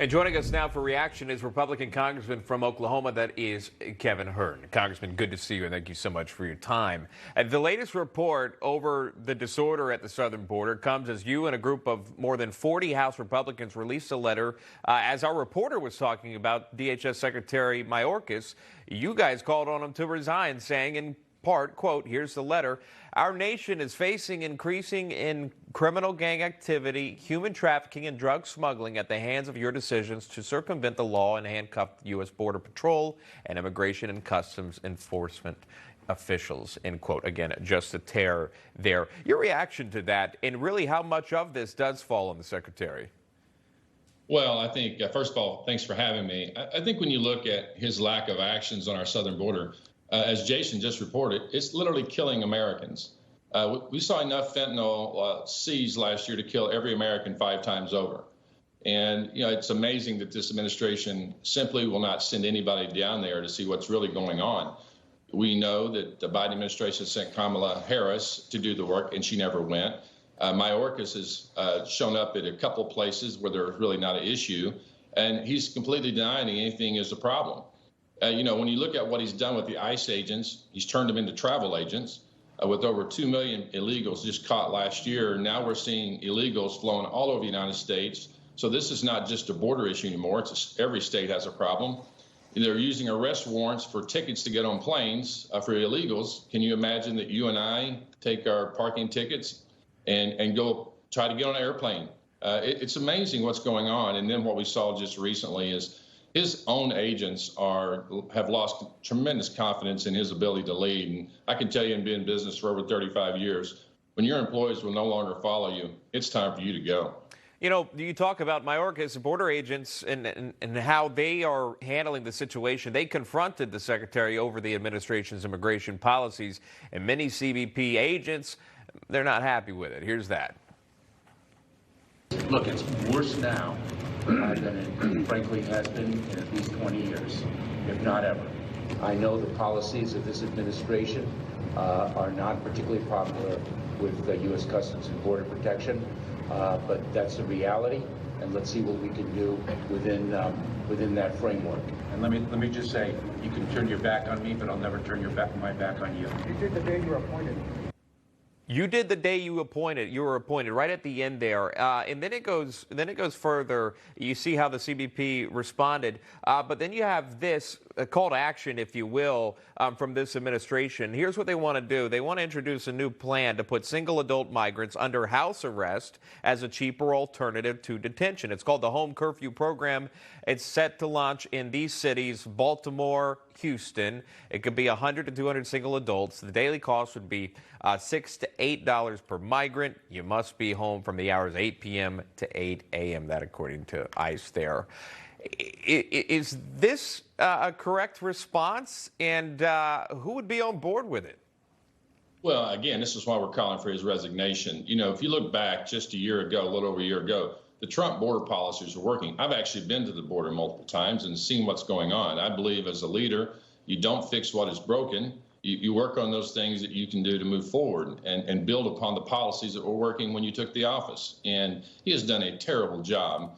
And joining us now for reaction is Republican Congressman from Oklahoma, that is Kevin Hern. Congressman, good to see you, and thank you so much for your time. And the latest report over the disorder at the southern border comes as you and a group of more than 40 House Republicans released a letter. As our reporter was talking about, DHS Secretary Mayorkas, you guys called on him to resign, saying in part, quote, here's the letter, our nation is facing increasing in criminal gang activity, human trafficking, and drug smuggling at the hands of your decisions to circumvent the law and handcuff U.S. Border Patrol and Immigration and Customs Enforcement officials, end quote. Again, just a tear there. Your reaction to that, and really how much of this does fall on the Secretary? Well, I think, first of all, thanks for having me. I think when you look at his lack of actions on our southern border, as Jason just reported, it's literally killing Americans. We saw enough fentanyl seized last year to kill every American 5 times over. And, you know, it's amazing that this administration simply will not send anybody down there to see what's really going on. We know that the Biden administration sent Kamala Harris to do the work, and she never went. Mayorkas has shown up at a couple places where there's really not an issue, and he's completely denying anything is a problem. You know, when you look at what he's done with the ICE agents, he's turned them into travel agents with over 2 million illegals just caught last year. Now we're seeing illegals flowing all over the United States. So this is not just a border issue anymore. Every state has a problem. They're using arrest warrants for tickets to get on planes for illegals. Can you imagine that you and I take our parking tickets and go try to get on an airplane? It's amazing what's going on. And then what we saw just recently is his own agents have lost tremendous confidence in his ability to lead. And I can tell you, in being in business for over 35 years, when your employees will no longer follow you, it's time for you to go. You know, you talk about Mayorkas, border agents, and how they are handling the situation. They confronted the Secretary over the administration's immigration policies, and many CBP agents, they're not happy with it. Here's that. Look, it's worse now than it frankly has been in at least 20 years, if not ever. I know the policies of this administration are not particularly popular with the U.S. Customs and Border Protection, but that's the reality, and let's see what we can do within that framework. And let me just say, you can turn your back on me, but I'll never turn my back on you. You did the day you were appointed. You did the day you were appointed, right at the end there, and then it goes further. You see how the CBP responded, but then you have this call to action, if you will, from this administration. Here's what they want to do. They want to introduce a new plan to put single adult migrants under house arrest as a cheaper alternative to detention. It's called the Home Curfew Program. It's set to launch in these cities: Baltimore, Houston. It could be 100 to 200 single adults. The daily cost would be $6 to $8 per migrant. You must be home from the hours 8 p.m. to 8 a.m. That according to ICE there. Is this a correct response? And who would be on board with it? Well, again, this is why we're calling for his resignation. You know, if you look back just a year ago, a little over a year ago, the Trump border policies are working. I've actually been to the border multiple times and seen what's going on. I believe as a leader, you don't fix what is broken. You work on those things that you can do to move forward and build upon the policies that were working when you took the office. And he has done a terrible job.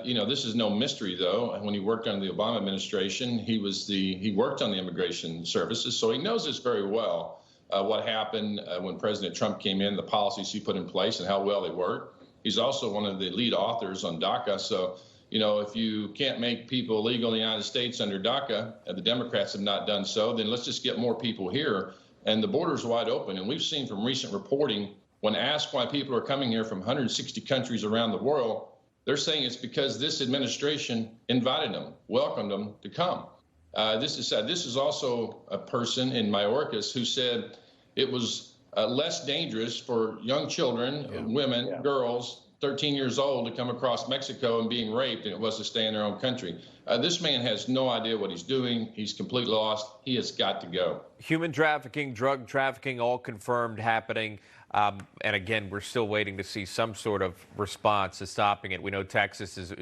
You know, this is no mystery, though. When he worked under the Obama administration, he worked on the immigration services, so he knows this very well, what happened when President Trump came in, the policies he put in place and how well they worked. He's also one of the lead authors on DACA. So, you know, if you can't make people legal in the United States under DACA, and the Democrats have not done so, then let's just get more people here. And the border's wide open. And we've seen from recent reporting, when asked why people are coming here from 160 countries around the world, they're saying it's because this administration invited them, welcomed them to come. This is also a person in Mayorkas who said it was less dangerous for young children, women, girls, 13 years old to come across Mexico and being raped than it was to stay in their own country. This man has no idea what he's doing. He's completely lost. He has got to go. Human trafficking, drug trafficking, all confirmed happening. And again, we're still waiting to see some sort of response to stopping it. We know Texas is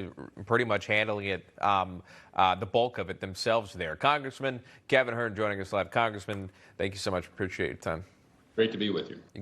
pretty much handling it, the bulk of it themselves there. Congressman Kevin Hern joining us live. Congressman, thank you so much. Appreciate your time. Great to be with you.